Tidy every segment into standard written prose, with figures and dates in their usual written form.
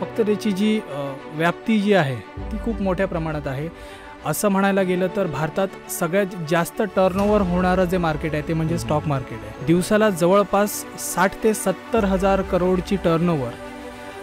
फक्त त्याची जी व्याप्ती जी आहे ती खूप मोठ्या प्रमाणात आहे. असं म्हणायला गेलं तर भारतात सगळ्यात जास्त टर्नओव्हर होणारं जे मार्केट आहे ते म्हणजे स्टॉक मार्केट आहे. दिवसाला जवळपास 60 ते 70 हजार करोडची टर्नओव्हर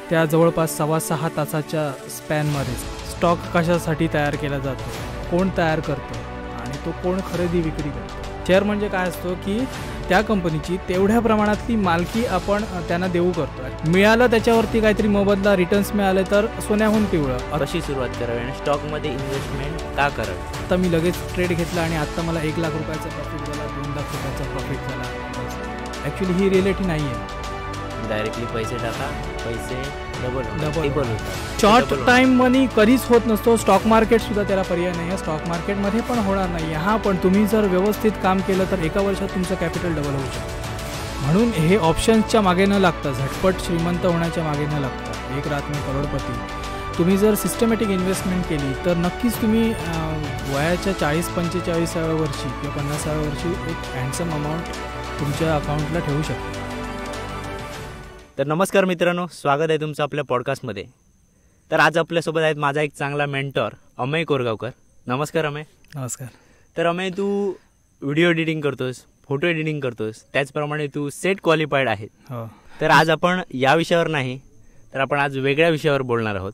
त्या जवळपास 6.25 तासाच्या स्पॅनमध्ये. स्टॉक कशासाठी तयार केला जातो, कोण तयार करतं आणि तो कोण खरेदी विक्री करतो. शेअर म्हणजे काय असतो की त्या कंपनीची तेवढ्या प्रमाणातली मालकी आपण त्यांना देऊ करतो. मिळालं त्याच्यावरती काहीतरी मोबदला रिटर्न्स मिळाले तर सोन्याहून पिवळं. कशी सुरुवात करावी आणि स्टॉकमध्ये इन्व्हेस्टमेंट का करावी. आता मी लगेच ट्रेड घेतला आणि आत्ता मला 1 लाख रुपयाचा प्रॉफिट झाला, 2 लाख रुपयाचा प्रॉफिट झाला. ॲक्च्युली ही रिॲलिटी नाही आहे. डायरेक्टली पैसे टाका, पैसे डबल होतात. शॉर्ट टाईम मनी कधीच होत नसतो. स्टॉक मार्केटसुद्धा त्याला पर्याय नाही आहे. स्टॉक मार्केटमध्ये पण होणार नाही आहे. पण तुम्ही जर व्यवस्थित काम केलं तर एका वर्षात तुमचं कॅपिटल डबल होऊ शकतं. म्हणून हे ऑप्शन्सच्या मागे न लागतं, झटपट श्रीमंत होण्याच्या मागे न लागतं, एक रात में करोडपती. तुम्ही जर सिस्टमॅटिक इन्व्हेस्टमेंट केली तर नक्कीच तुम्ही वयाच्या 40-45व्या वर्षी किंवा 50व्या वर्षी एक हँडसम अमाऊंट तुमच्या अकाउंटला ठेवू शकता. तर नमस्कार मित्रांनो, स्वागत आहे तुमचं आपल्या पॉडकास्टमध्ये. तर आज आपल्यासोबत आहेत माझा एक चांगला मेंटॉर अमेय कोरगावकर. नमस्कार अमेय. नमस्कार. तर अमेय, तू व्हिडिओ एडिटिंग करतोस, फोटो एडिटिंग करतोस, त्याचप्रमाणे तू सेट क्वालिफाईड आहे. तर आज आपण या विषयावर नाही तर आपण आज वेगळ्या विषयावर बोलणार आहोत.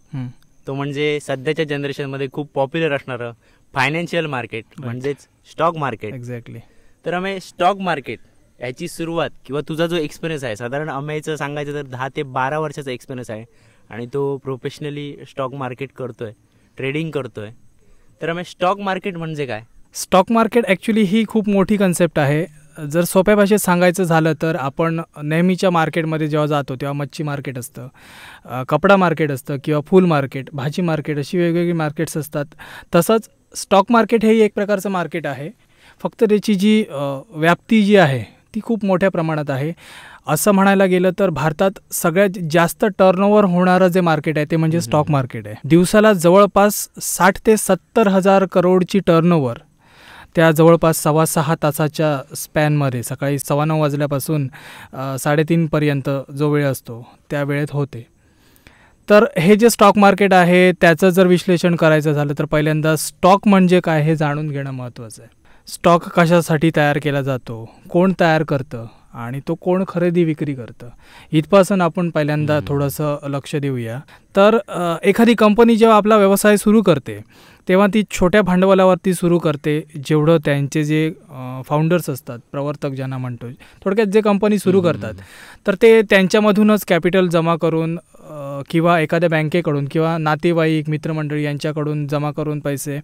तो म्हणजे सध्याच्या जनरेशनमध्ये खूप पॉप्युलर असणारं फायनान्शियल मार्केट म्हणजेच स्टॉक मार्केट. एक्झॅक्टली. तर अमेय, स्टॉक मार्केट याची सुरुवात किंवा तुझा जो एक्सपिरियन्स आहे, साधारण अमेयचं सांगायचं तर 10 ते 12 वर्षाचा एक्सपिरियन्स आहे आणि तो प्रोफेशनली स्टॉक मार्केट करतोय, ट्रेडिंग करतोय. तर अमेय, स्टॉक मार्केट म्हणजे काय? स्टॉक मार्केट ॲक्च्युली ही खूप मोठी कन्सेप्ट आहे. जर सोप्या भाषेत सांगायचं झालं तर आपण नेहमीच्या मार्केटमध्ये जेव्हा जातो तेव्हा मच्छी मार्केट असतं, कपडा मार्केट असतं किंवा फूल मार्केट, भाजी मार्केट, अशी वेगवेगळी मार्केट्स असतात. तसंच स्टॉक मार्केट हेही एक प्रकारचं मार्केट आहे. फक्त त्याची जी व्याप्ती जी आहे ती खूप मोठ्या प्रमाणात आहे. असं म्हणायला गेलं तर भारतात सगळ्यात जास्त टर्नओव्हर होणारं जे मार्केट आहे ते म्हणजे स्टॉक मार्केट आहे. दिवसाला जवळपास 60 ते 70 हजार करोडची टर्नओव्हर त्या जवळपास 6.25 तासाच्या स्पॅनमध्ये, सकाळी 9:15 वाजल्यापासून 3:30 पर्यंत जो वेळ असतो त्या वेळेत होते. तर हे जे स्टॉक मार्केट आहे त्याचं जर विश्लेषण करायचं झालं तर पहिल्यांदा स्टॉक म्हणजे काय हे जाणून घेणं महत्त्वाचं आहे. स्टॉक कशासाठी तयार केला जातो, कोण तयार करतं आणि तो कोण खरेदी विक्री करतं, इथपासून आपण पहिल्यांदा थोडंसं लक्ष देऊया. तर एखादी कंपनी जेव्हा आपला व्यवसाय सुरू करते तेव्हा ती छोट्या भांडवलावरती सुरू करते. जेवढं त्यांचे जे फाउंडर्स असतात, प्रवर्तक ज्यांना म्हणतो, थोडक्यात जे कंपनी सुरू करतात, तर ते त्यांच्यामधूनच कॅपिटल जमा करून किंवा एखाद्या बँकेकडून किंवा नातेवाईक, मित्रमंडळी यांच्याकडून जमा करून पैसे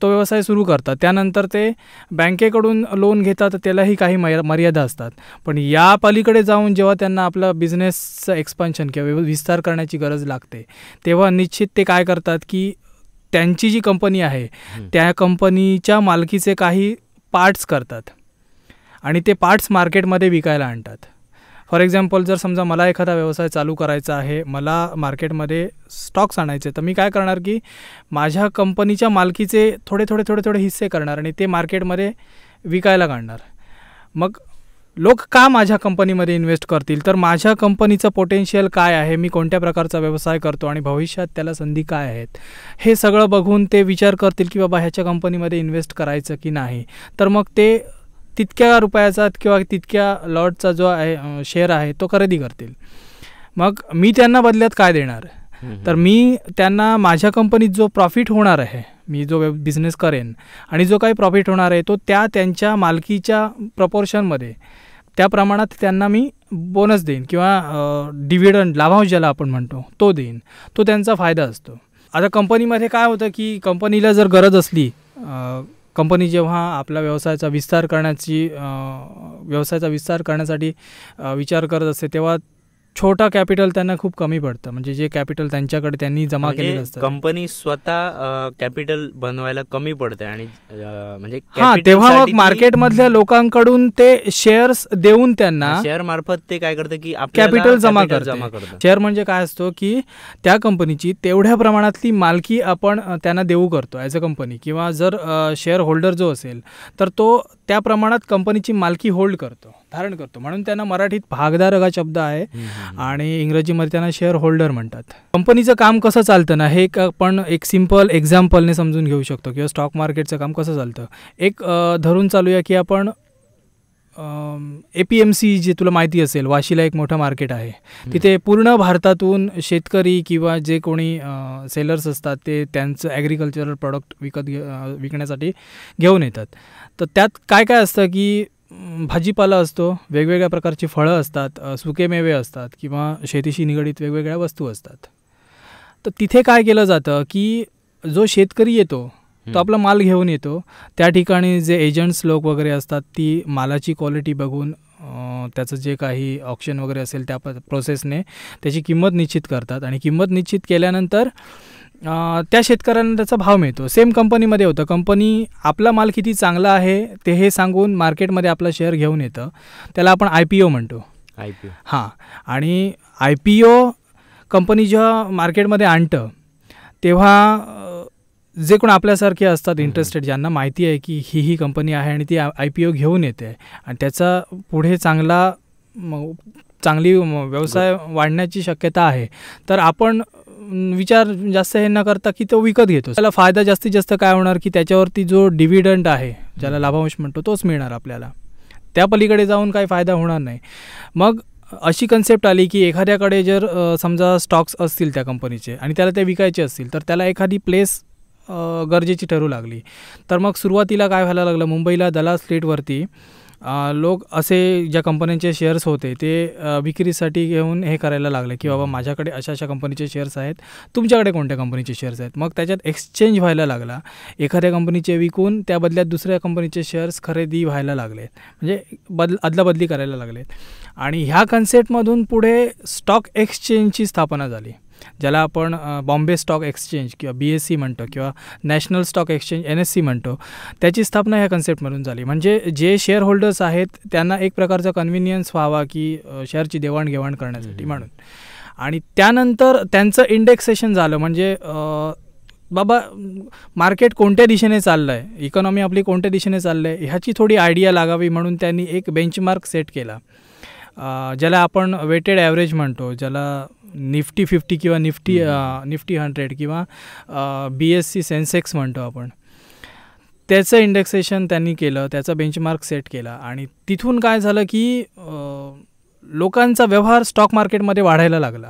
तो व्यवसाय सुरू करतात. त्यानंतर ते बँकेकडून लोन घेतात, त्यालाही काही मर्यादा असतात. पण या पलीकडे जाऊन जेव्हा त्यांना आपला बिझनेसचं एक्सपान्शन किंवा विस्तार करण्याची गरज लागते तेव्हा निश्चित ते काय करतात की त्यांची जी कंपनी आहे त्या कंपनीच्या मालकीचे काही पार्ट्स करतात आणि ते पार्ट्स मार्केटमध्ये विकायला आणतात. फॉर एक्झाम्पल, जर समजा मला एखादा व्यवसाय चालू करायचा आहे, मला मार्केटमध्ये स्टॉक्स आणायचे, तर मी काय करणार की माझ्या कंपनीच्या मालकीचे थोडे हिस्से करणार आणि ते मार्केटमध्ये विकायला काढणार. मग लोक का माझ्या कंपनीमध्ये इन्व्हेस्ट करतील, तर माझ्या कंपनीचं पोटेन्शियल काय आहे, मी कोणत्या प्रकारचा व्यवसाय करतो आणि भविष्यात त्याला संधी काय आहेत, हे सगळं बघून ते विचार करतील की बाबा ह्याच्या कंपनीमध्ये इन्व्हेस्ट करायचं की नाही. तर मग ते तितक्या रुपयाचा किंवा तितक्या लॉटचा जो आहे शेअर आहे तो खरेदी करतील. मग मी त्यांना बदल्यात काय देणार, तर मी त्यांना माझ्या कंपनीत जो प्रॉफिट होणार आहे, मी जो बिझनेस करेन आणि जो काही प्रॉफिट होणार आहे तो त्यांच्या मालकीच्या प्रपोर्शनमध्ये, त्या प्रमाणात त्यांना मी बोनस देईन किंवा डिव्हिडंड, लाभांश ज्याला आपण म्हणतो, तो देईन. तो त्यांचा फायदा असतो. आता कंपनीमध्ये काय होतं की कंपनीला जर गरज असली, कंपनी जेव्हा आपला व्यवसायाचा विस्तार करण्यासाठी विचार करत असते तेव्हा छोटा कॅपिटल त्यांना खूप कमी पडतं. म्हणजे जे कॅपिटल त्यांच्याकडे त्यांनी जमा केलेलं असतं, कंपनी स्वतः कॅपिटल बनवायला कमी पडते आणि म्हणजे तेव्हा मग मार्केटमधल्या लोकांकडून ते शेअर्स देऊन त्यांना शेअर मार्फत ते काय करतं की कॅपिटल जमा करतं. शेअर म्हणजे काय असतो की त्या कंपनीची तेवढ्या प्रमाणातली मालकी आपण त्यांना देऊ करतो ॲज अ कंपनी, किंवा जर शेअर होल्डर जो असेल तर तो त्या प्रमाणात कंपनीची मालकी होल्ड करतो. धारण करतो, म्हणून त्यांना मराठीत भागधारक हा शब्द आहे आणि इंग्रजीमध्ये त्यांना शेअर होल्डर म्हणतात. कंपनीचं काम कसं चालतं ना, हे आपण एक सिम्पल एक्झाम्पलने समजून घेऊ शकतो किंवा स्टॉक मार्केटचं काम कसं चालतं. एक धरून चालूया की आपण APMC जे तुला माहिती असेल, वाशीला एक मोठं मार्केट आहे. तिथे पूर्ण भारतातून शेतकरी किंवा जे कोणी सेलर्स असतात ते त्यांचं ॲग्रिकल्चरल प्रॉडक्ट विकण्यासाठी घेऊन येतात. तर त्यात काय काय असतं की भाजीपाला असतो, वेगवेगळ्या प्रकारची फळं असतात, सुकेमेवे असतात किंवा शेतीशी निगडीत वेगवेगळ्या वस्तू असतात. तर तिथे काय केलं जातं की जो शेतकरी येतो तो आपला माल घेऊन येतो. त्या ठिकाणी जे एजंट्स लोक वगैरे असतात ती मालाची क्वालिटी बघून त्याचं जे काही ऑक्शन वगैरे असेल त्या प्रोसेसने त्याची किंमत निश्चित करतात आणि किंमत निश्चित केल्यानंतर त्या शेतकऱ्यांना त्याचा भाव मिळतो. सेम कंपनीमध्ये होतं. कंपनी आपला माल किती चांगला आहे ते हे सांगून मार्केटमध्ये आपला शेअर घेऊन येतं. त्याला आपण IPO म्हणतो. हां, आणि IPO कंपनी जेव्हा मार्केटमध्ये आणतं तेव्हा जे कोण आपल्यासारखे असतात इंटरेस्टेड, ज्यांना माहिती आहे की ही कंपनी आहे आणि ती IPO घेऊन येते आणि त्याचा पुढे चांगली व्यवसाय वाढण्याची शक्यता आहे, तर आपण विचार जास्त हे न करता की तो विकत घेतो. त्याला फायदा जास्तीत जास्त काय होणार की त्याच्यावरती जो डिव्हिडंड आहे, ज्याला लाभांश म्हणतो, तोच मिळणार आपल्याला. त्या पलीकडे जाऊन काही फायदा होणार नाही. मग अशी कन्सेप्ट आली की एखाद्याकडे जर समजा स्टॉक्स असतील त्या कंपनीचे आणि त्याला ते विकायचे असतील तर त्याला एखादी प्लेस गरजेची ठरू लागली. तर मग सुरुवातीला काय व्हायला लागलं, मुंबईला दलाल स्ट्रीटवरती लोक असे ज्या कंपन्यांचे शेअर्स होते ते विक्रीसाठी घेऊन हे करायला लागले की बाबा माझ्याकडे अशा अशा कंपनीचे शेअर्स आहेत, तुमच्याकडे कोणत्या कंपनीचे शेअर्स आहेत. मग त्याच्यात एक्सचेंज व्हायला लागला. एखाद्या कंपनीचे विकून त्या बदल्यात दुसऱ्या कंपनीचे शेअर्स खरेदी व्हायला लागले, म्हणजे अदलाबदली करायला लागलेत. आणि ह्या कन्सेप्टमधून पुढे स्टॉक एक्सचेंजची स्थापना झाली, ज्याला आपण बॉम्बे स्टॉक एक्सचेंज किंवा BSE म्हणतो किंवा नॅशनल स्टॉक एक्सचेंज NSE म्हणतो. त्याची स्थापना ह्या कन्सेप्टमधून झाली. म्हणजे जे शेअर होल्डर्स आहेत त्यांना एक प्रकारचा कन्व्हिनियन्स व्हावा की शेअरची देवाणघेवाण करण्यासाठी म्हणून. आणि त्यानंतर त्यांचं इंडेक्सेशन झालं, म्हणजे बाबा मार्केट कोणत्या दिशेने चाललं आहे, इकॉनॉमी आपली कोणत्या दिशेने चाललं आहे ह्याची थोडी आयडिया लागावी म्हणून त्यांनी एक बेंचमार्क सेट केला, ज्याला आपण वेटेड ॲव्हरेज म्हणतो, ज्याला निफ्टी 50 किंवा निफ्टी 100 किंवा BSE सेन्सेक्स म्हणतो आपण. त्याचं इंडेक्सेशन त्यांनी केलं, त्याचा बेंचमार्क सेट केला आणि तिथून काय झालं की लोकांचा व्यवहार स्टॉक मार्केटमध्ये वाढायला लागला.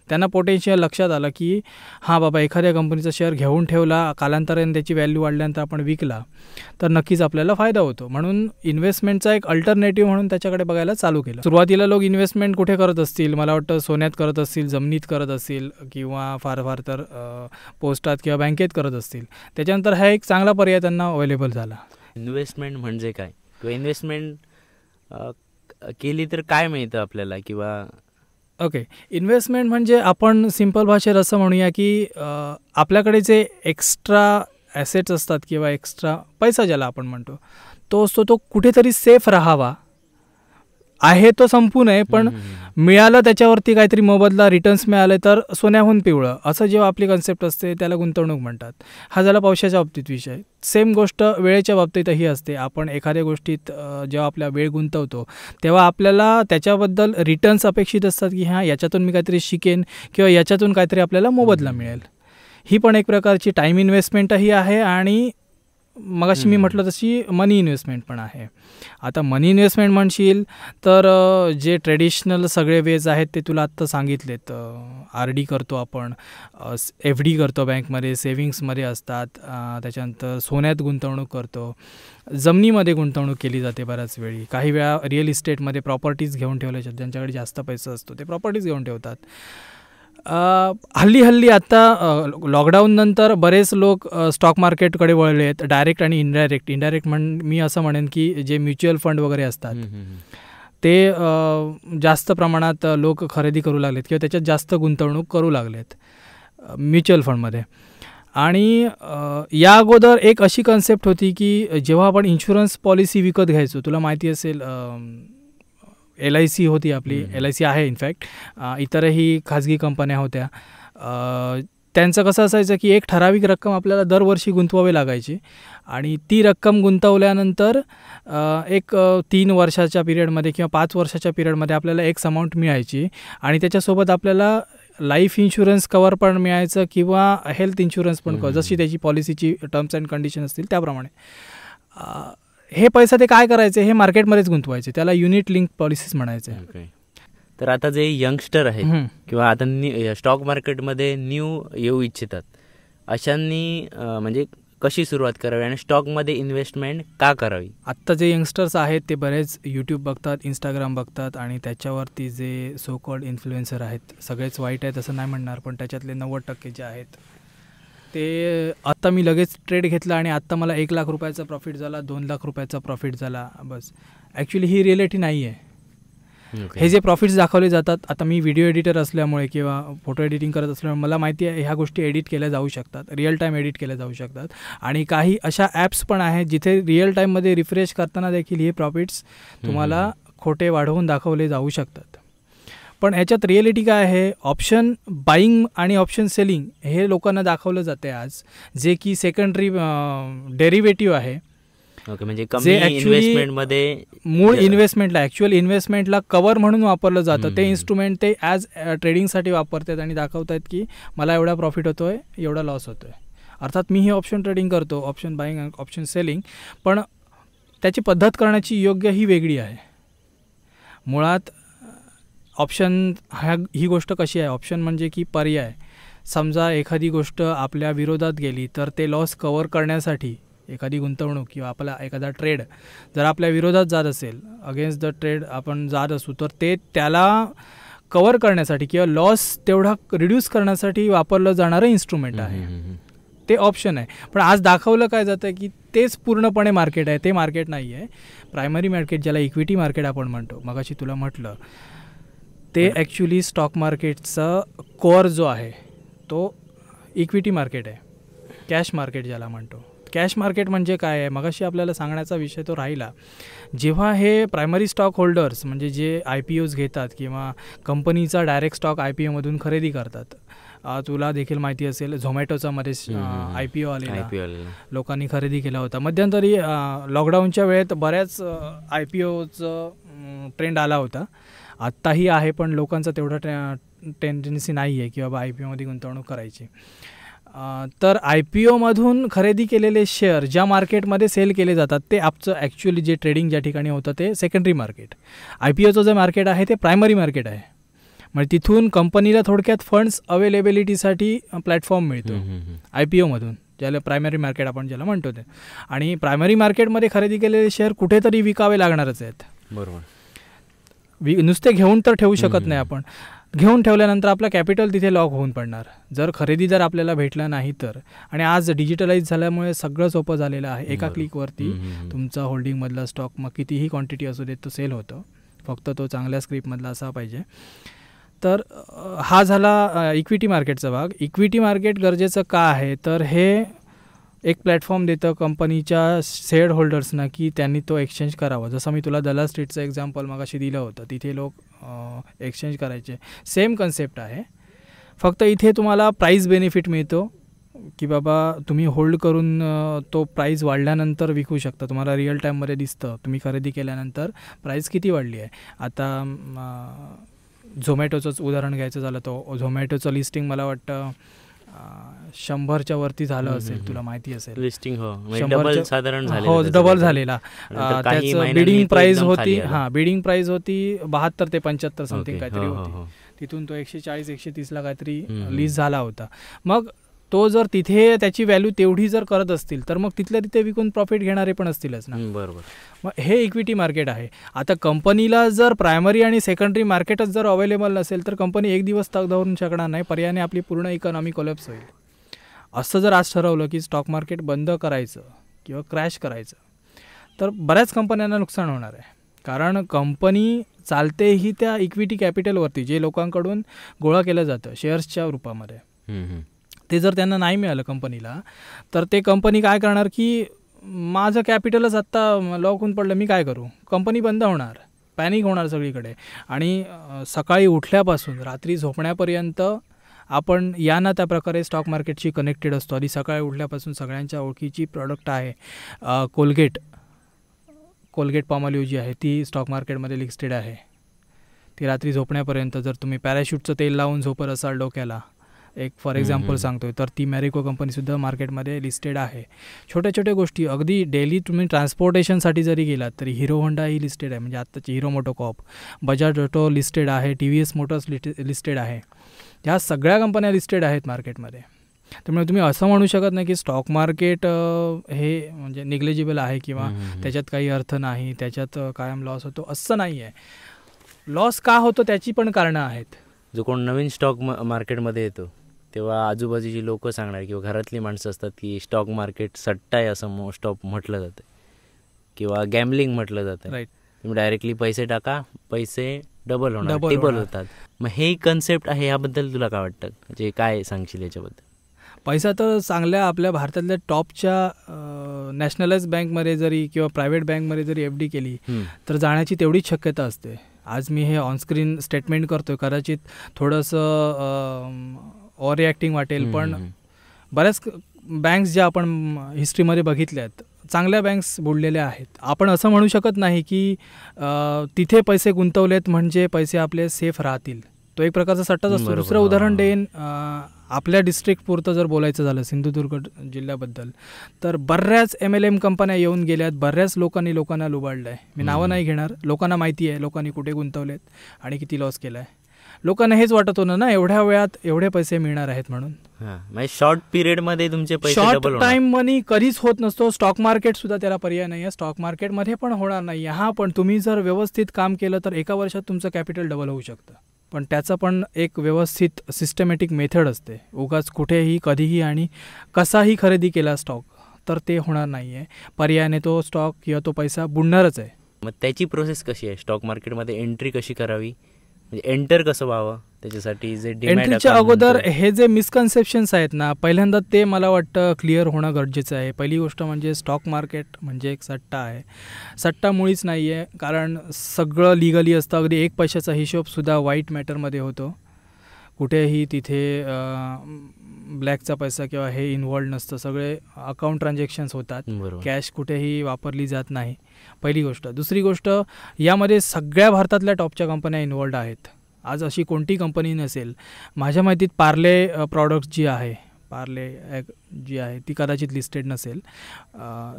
त्यांना पोटेन्शियल लक्षात आलं की हां बाबा, एखाद्या कंपनीचा शेअर घेऊन ठेवला, कालांतराने त्याची व्हॅल्यू वाढल्यानंतर आपण विकला तर नक्कीच आपल्याला फायदा होतो. म्हणून इन्व्हेस्टमेंटचा एक अल्टरनेटिव्ह म्हणून त्याच्याकडे बघायला चालू केलं. सुरुवातीला लोक इन्व्हेस्टमेंट कुठे करत असतील, मला वाटतं सोन्यात करत असतील, जमिनीत करत असतील किंवा फार फार तर पोस्टात किंवा बँकेत करत असतील. त्याच्यानंतर हा एक चांगला पर्याय त्यांना अवेलेबल झाला. इन्व्हेस्टमेंट म्हणजे काय किंवा इन्व्हेस्टमेंट केली तर काय मिळतं आपल्याला किंवा ओके, इन्व्हेस्टमेंट म्हणजे आपण सिम्पल भाषेत असं म्हणूया की आपल्याकडे जे एक्स्ट्रा ॲसेट्स असतात किंवा एक्स्ट्रा पैसा ज्याला आपण म्हणतो तो असतो, तो कुठेतरी सेफ राहावा. आहे तो संपू नये, पण मिळालं त्याच्यावरती काहीतरी मोबदला, रिटर्न्स मिळाले तर सोन्याहून पिवळं, असं जेव्हा आपली कन्सेप्ट असते त्याला गुंतवणूक म्हणतात. हा झाला पैशाच्या बाबतीत विषय. सेम गोष्ट वेळेच्या बाबतीतही असते. आपण एखाद्या गोष्टीत जेव्हा आपला वेळ गुंतवतो तेव्हा आपल्याला त्याच्याबद्दल रिटर्न्स अपेक्षित असतात की हां, याच्यातून मी काहीतरी शिकेन किंवा याच्यातून काहीतरी आपल्याला मोबदला मिळेल. ही पण एक प्रकारची टाईम इन्व्हेस्टमेंटही आहे आणि मगाशी मी म्हटलं तशी मनी इन्व्हेस्टमेंट पण आहे. आता मनी इन्व्हेस्टमेंट म्हणशील तर जे ट्रेडिशनल सगळे वेज आहेत ते तुला आत्ता सांगितलेत. RD करतो आपण, FD करतो बँकमध्ये, सेव्हिंग्समध्ये असतात, त्याच्यानंतर सोन्यात गुंतवणूक करतो, जमिनीमध्ये गुंतवणूक केली जाते बऱ्याच वेळी. काही वेळा रिअल इस्टेटमध्ये प्रॉपर्टीज घेऊन ठेवल्या, ज्यांच्याकडे जास्त पैसा असतो ते प्रॉपर्टीज घेऊन ठेवतात. हल्ली आता लॉकडाऊन नंतर बरेच लोक स्टॉक मार्केटकडे वळले आहेत, डायरेक्ट आणि इनडायरेक्ट मी असं म्हणेन की जे म्युच्युअल फंड वगैरे असतात ते जास्त प्रमाणात लोक खरेदी करू लागलेत किंवा त्याच्यात जास्त गुंतवणूक करू लागलेत म्युच्युअल फंडमध्ये. आणि या अगोदर एक अशी कन्सेप्ट होती की जेव्हा आपण इन्शुरन्स पॉलिसी विकत घ्यायचो, तुला माहिती असेल LIC होती आपली, LIC आहे इनफॅक्ट, इतरही खाजगी कंपन्या होत्या. त्यांचं कसं असायचं की एक ठराविक रक्कम आपल्याला दरवर्षी गुंतवावी लागायची आणि ती रक्कम गुंतवल्यानंतर एक 3 वर्षाच्या पिरियडमध्ये किंवा 5 वर्षाच्या पिरियडमध्ये आपल्याला एक्स अमाऊंट मिळायची आणि त्याच्यासोबत आपल्याला लाईफ इन्शुरन्स कवर पण मिळायचं किंवा हेल्थ इन्शुरन्स पण जशी त्याची पॉलिसीची टर्म्स अँड कंडिशन असतील त्याप्रमाणे. हे पैसा ते काय करायचे, हे मार्केटमध्येच गुंतवायचे, त्याला युनिट लिंक पॉलिसीज म्हणायचे. तर आता जे यंगस्टर आहेत किंवा आता स्टॉक मार्केटमध्ये न्यू येऊ इच्छितात अशांनी म्हणजे कशी सुरुवात करावी आणि स्टॉकमध्ये इन्व्हेस्टमेंट का करावी? आत्ता जे यंगस्टर्स आहेत ते बरेच यूट्यूब बघतात, इंस्टाग्राम बघतात आणि त्याच्यावरती जे सो कॉल्ड इन्फ्लुएन्सर आहेत, सगळेच वाईट आहेत असं नाही म्हणणार, पण त्याच्यातले 90% जे आहेत ते आत्ता मी लगेच ट्रेड घेतला आणि आत्ता मला 1 लाख रुपयाचा प्रॉफिट झाला, 2 लाख रुपयाचा प्रॉफिट झाला, बस. ॲक्च्युली ही रिॲलिटी नाही आहे. हे जे प्रॉफिट्स दाखवले जातात, आता मी व्हिडिओ एडिटर असल्यामुळे किंवा फोटो एडिटिंग करत असल्यामुळे मला माहिती आहे ह्या गोष्टी एडिट केल्या जाऊ शकतात, रिअल टाईम एडिट केल्या जाऊ शकतात आणि काही अशा ॲप्स पण आहेत जिथे रिअल टाईममध्ये रिफ्रेश करताना देखील हे प्रॉफिट्स तुम्हाला खोटे वाढवून दाखवले जाऊ शकतात. पण ह्याच्यात रिॲलिटी काय आहे, ऑप्शन बाईंग आणि ऑप्शन सेलिंग हे लोकांना दाखवलं जाते आज, जे की सेकंडरी डेरिव्हेटिव्ह आहे. ओके, म्हणजे कमी इन्व्हेस्टमेंटमध्ये मूळ इन्व्हेस्टमेंटला, ॲक्च्युअल इन्व्हेस्टमेंटला कवर म्हणून वापरलं जातं. ते इन्स्ट्रुमेंट ते ॲज ट्रेडिंगसाठी वापरतात आणि दाखवत आहेत की मला एवढा प्रॉफिट होतो आहे, एवढा लॉस होतो आहे. अर्थात मी हे ऑप्शन ट्रेडिंग करतो, ऑप्शन बाईंग आणि ऑप्शन सेलिंग, पण त्याची पद्धत करण्याची योग्य ही वेगळी आहे. मुळात ऑप्शन ही गोष्ट कशी आहे, ऑप्शन म्हणजे की पर्याय. समजा एखादी गोष्ट आपल्या विरोधात गेली तर ते लॉस कवर करण्यासाठी एखादी गुंतवणूक किंवा आपला एखादा ट्रेड जर आपल्या विरोधात जात असेल, अगेन्स्ट द ट्रेड आपण जात असू, तर ते त्याला कवर करण्यासाठी किंवा लॉस तेवढा रिड्यूस करण्यासाठी वापरलं जाणारं इन्स्ट्रुमेंट आहे, ते ऑप्शन आहे. पण आज दाखवलं काय जातं की तेच पूर्णपणे मार्केट आहे, ते मार्केट नाही आहे. प्रायमरी मार्केट ज्याला इक्विटी मार्केट आपण म्हणतो, मगाशी तुला म्हटलं, ते ॲक्च्युली स्टॉक मार्केटचा कोअर जो आहे तो इक्विटी मार्केट आहे, कॅश मार्केट ज्याला म्हणतो. कॅश मार्केट म्हणजे काय आहे, मगाशी आपल्याला सांगण्याचा विषय तो राहिला. जेव्हा हे प्रायमरी स्टॉक होल्डर्स म्हणजे जे IPOs घेतात किंवा कंपनीचा डायरेक्ट स्टॉक IPOमधून खरेदी करतात, तुला देखील माहिती असेल झोमॅटोचा मध्ये IPO आलेला, लोकांनी खरेदी केला होता. मध्यंतरी लॉकडाऊनच्या वेळेत बऱ्याच IPOचं ट्रेंड आला होता, आत्ताही आहे, पण लोकांचा तेवढा टेंडन्सी नाही आहे की बाबा IPOमध्ये गुंतवणूक करायची. तर IPOमधून खरेदी केलेले शेअर ज्या मार्केटमध्ये सेल केले जातात ते आपचं ॲक्च्युअली जे ट्रेडिंग ज्या ठिकाणी होतं ते सेकंडरी मार्केट. IPOचं जे मार्केट आहे ते प्रायमरी मार्केट आहे. म्हणजे तिथून कंपनीला थोडक्यात फंड्स अवेलेबिलिटीसाठी प्लॅटफॉर्म मिळतो IPOमधून, ज्याला प्रायमरी मार्केट आपण ज्याला म्हणतो ते. आणि प्रायमरी मार्केटमध्ये खरेदी केलेले शेअर कुठेतरी विकावे लागणारच आहेत. बरोबर, नुसते घेऊन तर ठेवू शकत नाही आपण. घेऊन ठेवल्यानंतर आपलं कॅपिटल तिथे लॉक होऊन पडणार जर खरेदी जर आपल्याला भेटला नाही तर. आणि आज डिजिटलाइज झाल्यामुळे सगळं सोपं झालेलं आहे. एका क्लिकवरती तुमचा होल्डिंगमधला स्टॉक मग कितीही क्वांटिटी असू देत तो सेल होतो, फक्त तो चांगल्या स्क्रिप्टमधला असा पाहिजे. तर हा झाला इक्विटी मार्केटचा भाग. इक्विटी मार्केट गरजेचं का आहे, तर हे एक प्लॅटफॉर्म देतं कंपनीच्या शेअर होल्डर्सना की त्यांनी तो एक्सचेंज करावा. जसं मी तुला दलाल स्ट्रीटचं एक्झाम्पल मगाशी दिलं होतं, तिथे लोक एक्सचेंज करायचे. सेम कन्सेप्ट आहे, फक्त इथे तुम्हाला प्राईस बेनिफिट मिळतो की बाबा तुम्ही होल्ड करून तो प्राईस वाढल्यानंतर विकू शकता. तुम्हाला रिअल टाईममध्ये दिसतं तुम्ही खरेदी केल्यानंतर प्राईस किती वाढली आहे. आता झोमॅटोचंच उदाहरण घ्यायचं झालं, तो झोमॅटोचं लिस्टिंग मला वाटतं 100च्या वरती झालं असेल, तुला माहिती असेल लिस्टिंग. डबल साधारण हो, डबल झालेला. त्याचं बिडिंग प्राइस होती, बिडिंग प्राइस होती 72 ते 75 समथिंग काहीतरी होती. तिथून तो 140-130ला काहीतरी लिस्ट झाला होता. मग तो जर तिथे त्याची व्हॅल्यू तेवढी जर करत असतील तर मग तिथल्या तिथे विकून प्रॉफिट घेणारे पण असतीलच ना. बरोबर. मग हे इक्विटी मार्केट आहे. आता कंपनीला जर प्रायमरी आणि सेकंडरी मार्केटच जर अवेलेबल नसेल तर कंपनी एक दिवस तग धरून शकणार नाही, पर्यायाने आपली पूर्ण इकॉनॉमी कोलॅप्स होईल. असं जर आज ठरवलं की स्टॉक मार्केट बंद करायचं किंवा क्रॅश करायचं तर बऱ्याच कंपन्यांना नुकसान होणार आहे. कारण कंपनी चालतेही त्या इक्विटी कॅपिटलवरती, जे लोकांकडून गोळा केलं जातं शेअर्सच्या रूपामध्ये. ते जर त्यांना नाही मिळालं कंपनीला तर ते कंपनी काय करणार की माझं कॅपिटलच आत्ता लॉक होऊन पडलं, मी काय करू. कंपनी बंद होणार, पॅनिक होणार सगळीकडे. आणि सकाळी उठल्यापासून रात्री झोपण्यापर्यंत आपण या ना त्या प्रकारे स्टॉक मार्केटशी कनेक्टेड असतो. आधी सकाळी उठल्यापासून सगळ्यांच्या ओळखीची प्रॉडक्ट आहे कोलगेट पॉमोलिव्ह जी आहे ती स्टॉक मार्केटमध्ये लिस्टेड आहे. ती रात्री झोपण्यापर्यंत जर तुम्ही पॅराशूटचं तेल लावून झोपत असाल डोक्याला, एक फॉर एक्झाम्पल सांगतोय, तर ती मॅरिको कंपनीसुद्धा मार्केटमध्ये लिस्टेड आहे. छोट्या छोट्या गोष्टी अगदी डेली तुम्ही ट्रान्सपोर्टेशनसाठी जरी गेलात तरी हिरो होंडा ही लिस्टेड आहे, म्हणजे आत्ताची hero MotoCorp, Bajaj auto listed आहे, TVS मोटर्स लिस्टेड आहे. ह्या सगळ्या कंपन्या लिस्टेड आहेत मार्केटमध्ये. त्यामुळे तुम्ही असं म्हणू शकत नाही की स्टॉक मार्केट हे म्हणजे निग्लेजिबल आहे किंवा त्याच्यात काही अर्थ नाही, त्याच्यात कायम लॉस होतो, असं नाही आहे. लॉस का होतो त्याची पण कारणं आहेत. जो कोण नवीन स्टॉक मार्केटमध्ये येतो तेव्हा आजूबाजूची लोक सांगणार किंवा घरातली माणसं असतात की स्टॉक मार्केट सट्टा आहे असं मोस्ट ऑफ म्हटलं जातं किंवा गॅमलिंग म्हटलं जातं. राईट. तुम्ही डायरेक्टली पैसे टाका, पैसे डबल होतात. मग हे कन्सेप्ट आहे, याबद्दल तुला काय वाटतं, म्हणजे काय सांगशील याच्याबद्दल? पैसा तर चांगल्या आपल्या भारतातल्या टॉपच्या नॅशनलाइज बँकमध्ये जरी किंवा प्रायव्हेट बँकमध्ये जरी FD केली तर जाण्याची तेवढीच शक्यता असते. आज मी हे ऑनस्क्रीन स्टेटमेंट करतोय, कदाचित थोडंसं ओव्हर रिॲक्टिंग वाटेल, पण बऱ्याच बँक्स ज्या आपण हिस्ट्रीमध्ये बघितल्या आहेत, चांगल्या बँक्स बुडलेल्या आहेत. आपण असं म्हणू शकत नाही की तिथे पैसे गुंतवलेत म्हणजे पैसे आपले सेफ राहतील. तो एक प्रकारचा सट्टाच असतो. दुसरं उदाहरण देईन, आपल्या डिस्ट्रिक्ट पुरतं जर बोलायचं झालं सिंधुदुर्ग जिल्ह्याबद्दल, तर बऱ्याच MLM कंपन्या येऊन गेल्यात, बऱ्याच लोकांना लुबाडलं आहे. मी नावं नाही घेणार, लोकांना माहिती आहे लोकांनी कुठे गुंतवलेत आणि किती लॉस केला आहे. लोकांना हेच वाटत होतं ना एवढ्या वेळात एवढे पैसे मिळणार आहेत म्हणून. शॉर्ट पिरियडमध्ये तुमचे पैसे शॉर्ट टाइम मनी कधीच होत नसतो. स्टॉक मार्केट सुद्धा त्याला पर्याय नाही आहे. स्टॉक मार्केटमध्ये पण होणार नाही. पण तुम्ही जर व्यवस्थित काम केलं तर एका वर्षात तुमचं कॅपिटल डबल होऊ शकतं. पण त्याचं पण एक व्यवस्थित सिस्टमॅटिक मेथड असते. उगाच कुठेही कधीही आणि कसाही खरेदी केला स्टॉक तर ते होणार नाही आहे. पर्यायाने तो स्टॉक किंवा तो पैसा बुडणारच आहे. मग त्याची प्रोसेस कशी आहे? स्टॉक मार्केटमध्ये एंट्री कशी करावी, म्हणजे एंटर कसं व्हावं, त्याच्यासाठी जे एंट्रीच्या अगोदर हे जे मिसकन्सेप्शन्स आहेत ना, पहिल्यांदा ते मला वाटतं क्लिअर होणं गरजेचं आहे. पहिली गोष्ट म्हणजे स्टॉक मार्केट म्हणजे एक सट्टा आहे. सट्टा मुळीच नाही आहे, कारण सगळं लिगली असतं. अगदी एक पैशाचा हिशोबसुद्धा व्हाईट मॅटरमध्ये होतो. कुठेही तिथे ब्लॅकचा पैसा किंवा हे इन्व्हॉल्ड नसतं. सगळे अकाउंट ट्रान्झॅक्शन्स होतात. कॅश कुठेही वापरली जात नाही, पहिली गोष्ट. दुसरी गोष्ट, यामध्ये सगळ्या भारतातल्या टॉपच्या कंपन्या इन्व्हॉल्ड आहेत. आज अशी कोणती कंपनी नसेल, माझ्या माहितीत पार्ले प्रॉडक्ट्स जी आहे, पार्ले जी आहे ती कदाचित लिस्टेड नसेल,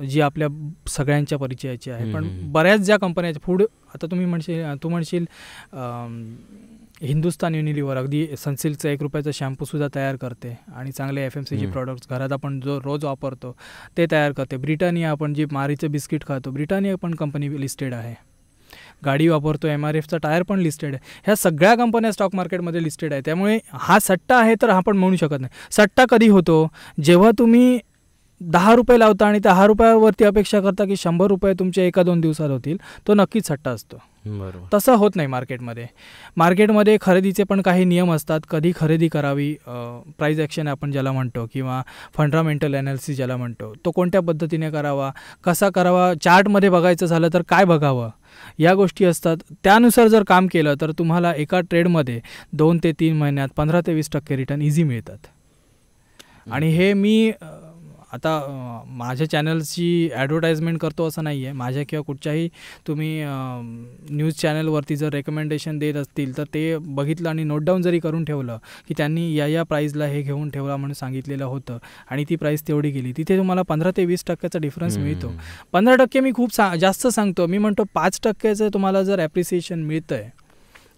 जी आपल्या सगळ्यांच्या परिचयाची आहे. पण बऱ्याच ज्या कंपन्या फूड, आता तू म्हणशील हिंदुस्तान युनिलिव्हर अगदी सनसिल्कचा ₹1 शॅम्पूसुद्धा तयार करते आणि चांगले FMCG प्रॉडक्ट्स घरात आपण जो रोज वापरतो ते तयार करते. ब्रिटानिया, आपण जी मारीचं बिस्किट खातो, ब्रिटानिया पण कंपनी लिस्टेड आहे. गाडी वापरतो, MRFचा टायर पण लिस्टेड आहे. ह्या सगळ्या कंपन्या स्टॉक मार्केटमध्ये लिस्टेड आहे. त्यामुळे हा सट्टा आहे तर आपण म्हणू शकत नाही. सट्टा कधी होतो? जेव्हा तुम्ही ₹10 लावता आणि त्या ₹10वरती अपेक्षा करता की ₹100 तुमचे 1-2 दिवसात होतील, तो नक्कीच सट्टा असतो. बरोबर. तसं होत नाही मार्केटमध्ये खरेदीचे पण काही नियम असतात. कधी खरेदी करावी, प्राईस ॲक्शन आपण ज्याला म्हणतो, किंवा फंडामेंटल ॲनालिसिस ज्याला म्हणतो, तो कोणत्या पद्धतीने करावा, कसा करावा, चार्टमध्ये बघायचं झालं तर काय बघावं, या गोष्टी असतात. त्यानुसार जर काम केलं तर तुम्हाला एका ट्रेडमध्ये 2 ते 3 महिन्यात 15 ते 20% रिटर्न इझी मिळतात. आणि हे मी आता माझ्या चॅनलची ॲडव्हर्टाइजमेंट करतो असं नाही आहे. माझ्या किंवा कुठच्याही तुम्ही न्यूज चॅनलवरती जर रेकमेंडेशन देत असतील तर ते बघितलं आणि नोट डाऊन जरी करून ठेवलं की त्यांनी या प्राईजला हे घेऊन ठेवला म्हणून सांगितलेलं होतं आणि ती प्राईस तेवढी गेली, तिथे तुम्हाला 15 ते 20% डिफरन्स मिळतो. 15% मी खूप जास्त सांगतो. मी म्हणतो 5% तुम्हाला जर ॲप्रिसिएशन मिळतं आहे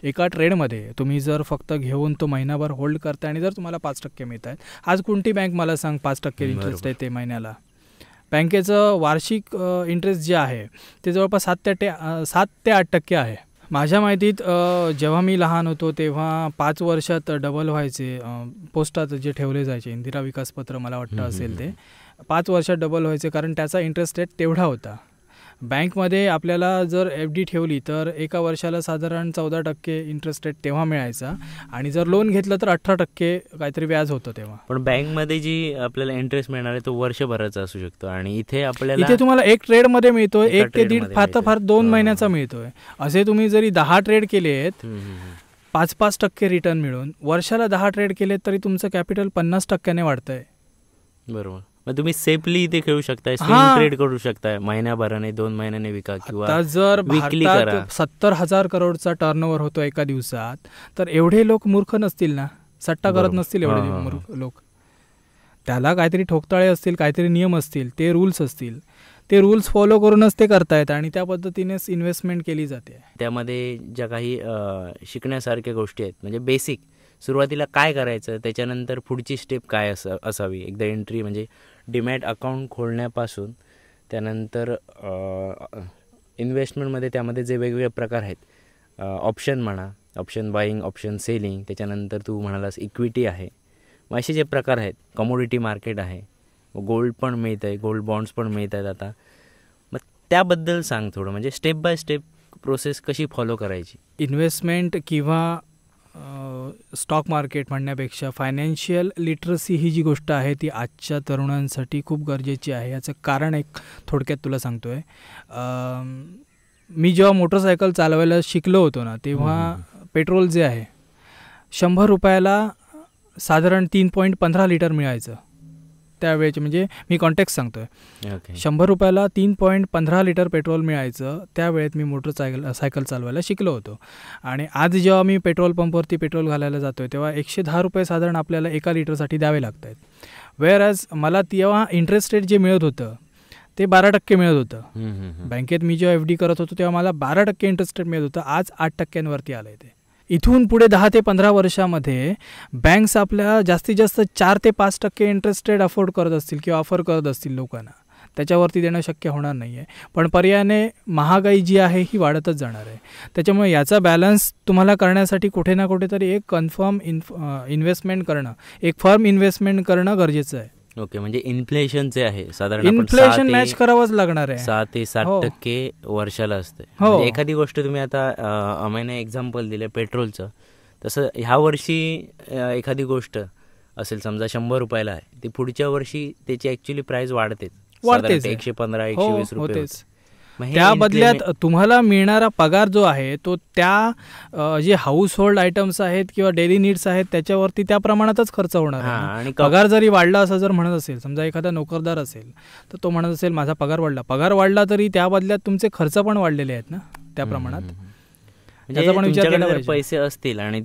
एका ट्रेडमध्ये, तुम्ही जर फक्त घेऊन तो महिनाभर होल्ड करताय आणि जर तुम्हाला 5% मिळत आहेत. आज कोणती बँक मला सांग 5% इंटरेस्ट आहे ते महिन्याला? बँकेचं वार्षिक इंटरेस्ट जे आहे ते जवळपास 7 ते 8% आहे. माझ्या माहितीत जेव्हा मी लहान होतो तेव्हा 5 वर्षात डबल व्हायचे. पोस्टात जे ठेवले जायचे इंदिरा विकास पत्र मला वाटतं असेल, ते 5 वर्षात डबल व्हायचे, कारण त्याचा इंटरेस्ट रेट तेवढा होता. बँकमध्ये आपल्याला जर FD ठेवली तर एका वर्षाला साधारण 14% इंटरेस्ट रेट तेव्हा मिळायचा, आणि जर लोन घेतलं तर 18% काहीतरी व्याज होतं तेव्हा. पण बँकमध्ये जी आपल्याला इंटरेस्ट मिळणार आहे तो वर्षभराचा असू शकतो, आणि इथे तुम्हाला एक ट्रेडमध्ये मिळतोय 1 ते 1.5, फार तर फार 2 महिन्याचा मिळतोय. असे तुम्ही जरी 10 ट्रेड केलेत 5% रिटर्न मिळून वर्षाला 10 ट्रेड केले तरी तुमचं कॅपिटल 50% वाढतंय. बरोबर. मग तुम्ही सेफली इथे खेळू शकताय, स्विंग ट्रेड करू शकताय, महिन्याभराने 2 महिन्याने विका किंवा जर भारतात 70,000 करोडचा टर्नओव्हर होतो एका दिवसात, तर एवढे लोक मूर्ख नसतील ना, सट्टा करत नसतील एवढे लोक. त्याला काहीतरी ठोकताळे असतील, काहीतरी नियम असतील, ते रूल्स असतील, ते रूल्स फॉलो करूनच ते करतायत आणि त्या पद्धतीनेच इन्व्हेस्टमेंट केली जाते. त्यामध्ये ज्या काही शिकण्यासारख्या गोष्टी आहेत, म्हणजे बेसिक सुरुवातीला काय करायचं, त्याच्यानंतर पुढची स्टेप काय असावी, एकदा एंट्री म्हणजे डीमॅट अकाउंट खोलण्यापासून त्यानंतर इन्व्हेस्टमेंटमध्ये त्यामध्ये जे वेगवेगळे प्रकार आहेत, ऑप्शन म्हणा, ऑप्शन बाईंग, ऑप्शन सेलिंग, त्याच्यानंतर तू म्हणालास इक्विटी आहे, मग असे जे प्रकार आहेत, कमोडिटी मार्केट आहे, गोल्ड पण मिळत आहे, गोल्ड बॉन्ड्स पण मिळत आहेत आता, मग त्याबद्दल सांग थोडं, म्हणजे स्टेप बाय स्टेप प्रोसेस कशी फॉलो करायची. इन्व्हेस्टमेंट किंवा स्टॉक मार्केट म्हणण्यापेक्षा फायनान्शियल लिटरसी ही जी गोष्ट आहे ती आजच्या तरुणांसाठी खूप गरजेची आहे. याचं कारण एक थोडक्यात तुला सांगतो आहे. मी जेव्हा मोटरसायकल चालवायला शिकलो होतो ना, तेव्हा पेट्रोल जे आहे 100 रुपयाला साधारण 3.15 लिटर मिळायचं त्यावेळेचे. म्हणजे मी कॉन्टेक्स्ट सांगतो आहे. 100 रुपयाला 3.15 लिटर पेट्रोल मिळायचं त्यावेळेत मी सायकल चालवायला शिकलो होतो. आणि आज जेव्हा मी पेट्रोल पंपवरती पेट्रोल घालायला जातो आहे तेव्हा 110 रुपये साधारण आपल्याला 1 लिटरसाठी द्यावे लागत आहेत. वेअरॲज मला तेव्हा इंटरेस्ट रेट जे मिळत होतं ते 12% मिळत होतं. बँकेत मी जेव्हा FD करत होतो तेव्हा मला 12% इंटरेस्ट रेट मिळत होतं. आज 8%वरती आलं आहे ते. इथून पुढे 10 ते 15 वर्षामध्ये बँक्स आपल्या जास्तीत जास्त 4 ते 5% इंटरेस्ट रेट अफोर्ड करत असतील किंवा ऑफर करत असतील लोकांना. त्याच्यावरती देणं शक्य होणार नाही आहे. पण पर्यायाने महागाई जी आहे ही वाढतच जाणार आहे. त्याच्यामुळे याचा बॅलन्स तुम्हाला करण्यासाठी कुठे ना कुठेतरी एक कन्फर्म इन्व्हेस्टमेंट करणं, एक फर्म इन्व्हेस्टमेंट करणं गरजेचं आहे. ओके. म्हणजे इन्फ्लेशन जे आहे साधारण इन्फ्लेशन मॅच करावंच लागणार आहे. 6 ते 7% वर्षाला असते. म्हणजे एखादी गोष्ट तुम्ही आता अमेने एक्झाम्पल दिलं पेट्रोलचं, तसं ह्या वर्षी एखादी गोष्ट असेल समजा 100 रुपयाला आहे, ती पुढच्या वर्षी त्याची ॲक्च्युली प्राइस वाढतेच 115-120 रुपये. त्या बदल्यात तुम्हाला मिळणारा पगार जो आहे तो त्या जे हाऊस होल्ड आयटम्स आहेत किंवा डेली नीड्स आहेत त्याच्यावरती त्या प्रमाणातच खर्च होणार आहे. आणि पगार जरी वाढला असं जर म्हणत असेल, समजा एखादा नोकरदार असेल तर तो म्हणत असेल माझा पगार वाढला तरी त्या बदल्यात तुमचे खर्च पण वाढलेले आहेत ना त्या प्रमाणात. त्याचा पण विचार केला पाहिजे. पैसे असतील आणि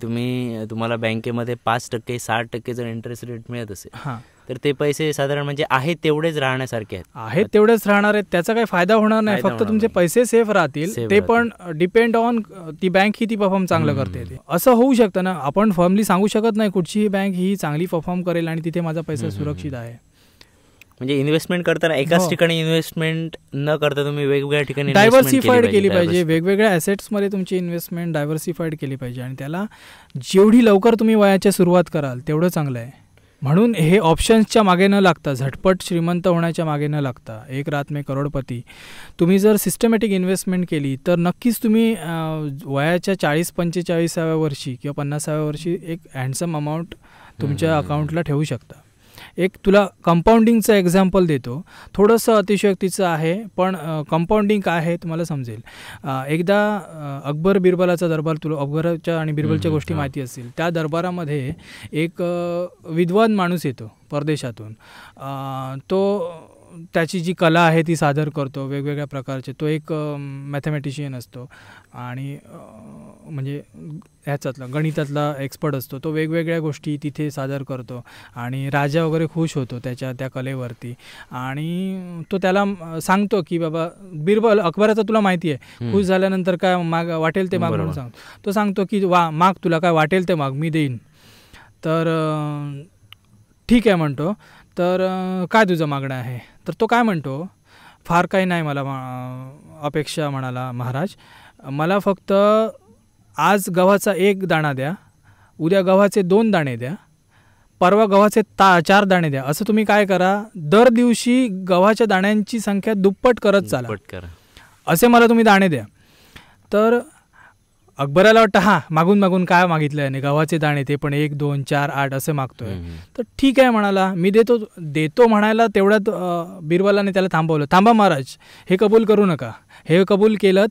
तुम्हाला बँकेमध्ये 5% 60% जर इंटरेस्ट रेट मिळत असेल तर ते पैसे साधारण म्हणजे आहेत तेवढेच राहण्यासारखे आहेत तेवढेच राहणार आहेत. त्याचा काही फायदा होणार नाही. फक्त तुमचे पैसे सेफ राहतील. ते पण डिपेंड ऑन ती बँक किती परफॉर्म चांगलं करते. असं होऊ शकतं ना, आपण फर्मली सांगू शकत नाही कुठचीही बँक ही चांगली परफॉर्म करेल आणि तिथे माझा पैसा सुरक्षित आहे. म्हणजे इन्व्हेस्टमेंट करताना एकाच ठिकाणी इन्व्हेस्टमेंट न करता तुम्ही वेगवेगळ्या ठिकाणी डायव्हर्सिफाईड केली पाहिजे. वेगवेगळ्या ॲसेट्समध्ये तुमची इन्व्हेस्टमेंट डायव्हर्सिफाईड केली पाहिजे आणि त्याला जेवढी लवकर तुम्ही वयाच्या सुरुवात कराल तेवढं चांगलं आहे. म्हणून हे ऑप्शन्सच्या मागे न लागता, झटपट श्रीमंत होण्याच्या मागे न लागता, एक रात में करोडपती, तुम्ही जर सिस्टमॅटिक इन्व्हेस्टमेंट केली तर नक्कीच तुम्ही वयाच्या 40-45व्या वर्षी किंवा 50व्या वर्षी एक हँडसम अमाऊंट तुमच्या अकाउंटला ठेवू शकता. एक तुला कंपाऊंडिंगचं एक्झाम्पल देतो. थोडंसं अतिशयोक्तीचं आहे पण कंपाऊंडिंग काय आहे तुम्हाला समजेल. एकदा अकबर बिरबलाचा दरबार, तुला अकबरच्या आणि बिरबलच्या गोष्टी माहिती असतील. त्या दरबारामध्ये एक विद्वान माणूस येतो परदेशातून. तो त्याची जी कला आहे ती सादर करतो वेगवेगळ्या प्रकारचे. तो एक मॅथमॅटिशियन असतो आणि म्हणजे ह्याच्यातला गणितातला एक्सपर्ट असतो. तो वेगवेगळ्या गोष्टी तिथे सादर करतो आणि राजा वगैरे खुश होतो त्या कलेवरती. आणि तो त्याला सांगतो की बाबा बिरबल, अकबराचा तुला माहिती आहे, खुश झाल्यानंतर काय वाटेल ते माग म्हणून सांगतो. तो सांगतो की माग, तुला काय वाटेल ते माग, मी देईन. तर ठीक आहे म्हणतो. तर काय तुझं मागणं आहे? तर तो काय म्हणतो, फार काही नाही मला अपेक्षा म्हणाला महाराज, मला फक्त आज गव्हाचा 1 दाणा द्या, उद्या गव्हाचे 2 दाणे द्या, परवा गव्हाचे 4 दाणे द्या. असं तुम्ही काय करा, दर दिवशी गव्हाच्या दाण्यांची संख्या दुप्पट करत चाला, असे मला तुम्ही दाणे द्या. तर अकबराला वाटतं मागून मागून काय मागितलं आहे, गव्हाचे दाणे, ते पण 1, 2, 4, 8 असे मागतोय. तर ठीक आहे म्हणाला, मी देतो म्हणायला. तेवढ्यात बिरबलाने त्याला थांबवलं. थांबा महाराज, हे कबूल करू नका, हे कबूल केलं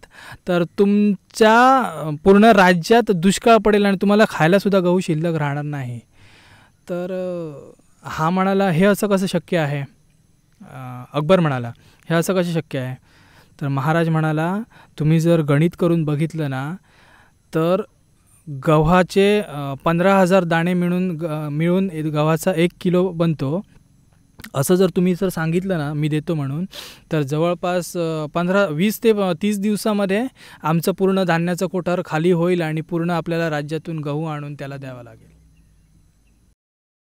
तर तुमच्या पूर्ण राज्यात दुष्काळ पडेल आणि तुम्हाला खायलासुद्धा गहू शिल्लक राहणार नाही. तर हा म्हणाला हे असं कसं शक्य आहे. अकबर म्हणाला हे असं कसं शक्य आहे. तर महाराज म्हणाला तुम्ही जर गणित करून बघितलं ना तर गव्हाचे 15,000 दाणे मिळून गव्हाचा 1 किलो बनतो. असं जर तुम्ही जर सांगितलं ना मी देतो म्हणून तर जवळपास 20 ते 30 दिवसामध्ये आमचं पूर्ण धान्याचं कोठार खाली होईल आणि पूर्ण आपल्याला राज्यातून गहू आणून त्याला द्यावा लागेल.